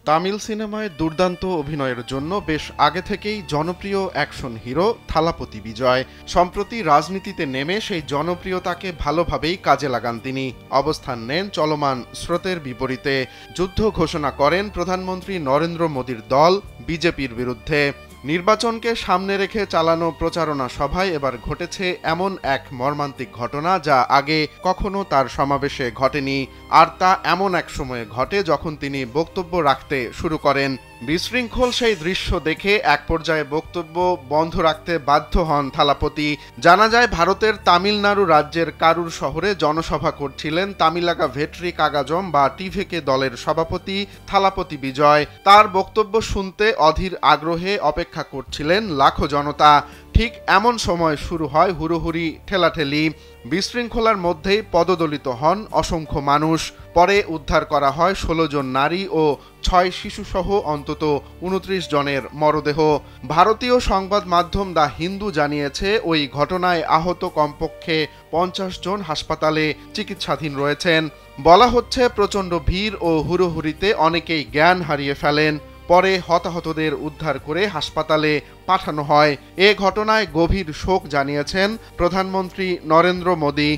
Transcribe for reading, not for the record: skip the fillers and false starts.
তামিল সিনেমায় দুর্দান্ত অভিনয়ের জন্য বেশ আগে থেকেই জনপ্রিয় অ্যাকশন হিরো থালাপতি বিজয়। সম্প্রতি রাজনীতিতে নেমে সেই জনপ্রিয়তাকে ভালোভাবেই কাজে লাগান তিনি। অবস্থান নেন চলমান স্রোতের বিপরীতে। যুদ্ধ ঘোষণা করেন প্রধানমন্ত্রী নরেন্দ্র মোদীর দল বিজেপির বিরুদ্ধে। নির্বাচনকে সামনে রেখে চালানো প্রচারণা সভায় এবার ঘটেছে এমন এক মর্মান্তিক ঘটনা যা আগে কখনো তার সমাবেশে ঘটেনি। আর তা এমন এক সময়ে ঘটে যখন তিনি বক্তব্য রাখতে শুরু করেন। বিশৃঙ্খল সেই দৃশ্য দেখে এক পর্যায়ে বক্তব্য বন্ধ রাখতে বাধ্য হন থালাপতি। জানা যায় ভারতের তামিলনাড়ু রাজ্যের কারুর শহরে জনসভা করছিলেন তামিলাকা ভেট্রি কাগাজম বা টিভেকে দলের সভাপতি থালাপতি বিজয়। তার বক্তব্য শুনতে অধীর আগ্রহে অপেক্ষা করছিলেন লাখো জনতা। ঠিক এমন সময় শুরু হয় হুড়োহুড়ি ঠেলাঠেলি। বিশৃঙ্খলার মধ্যেই পদদলিত হন অসংখ্য মানুষ। পরে উদ্ধার করা হয় ১৬ জন নারী ও ৬ শিশুসহ অন্তত ২৯ জনের মরদেহ। ভারতীয় সংবাদ মাধ্যম দ্য হিন্দু জানিয়েছে ওই ঘটনায় আহত কমপক্ষে ৫০ জন হাসপাতালে চিকিৎসাধীন রয়েছেন। বলা হচ্ছে প্রচণ্ড ভিড় ও হুড়োহুড়িতে অনেকেই জ্ঞান হারিয়ে ফেলেন। পরে হতাহতদের উদ্ধার করে হাসপাতালে পাঠানো হয়। এ ঘটনায় গভীর শোক জানিয়েছেন প্রধানমন্ত্রী নরেন্দ্র মোদী।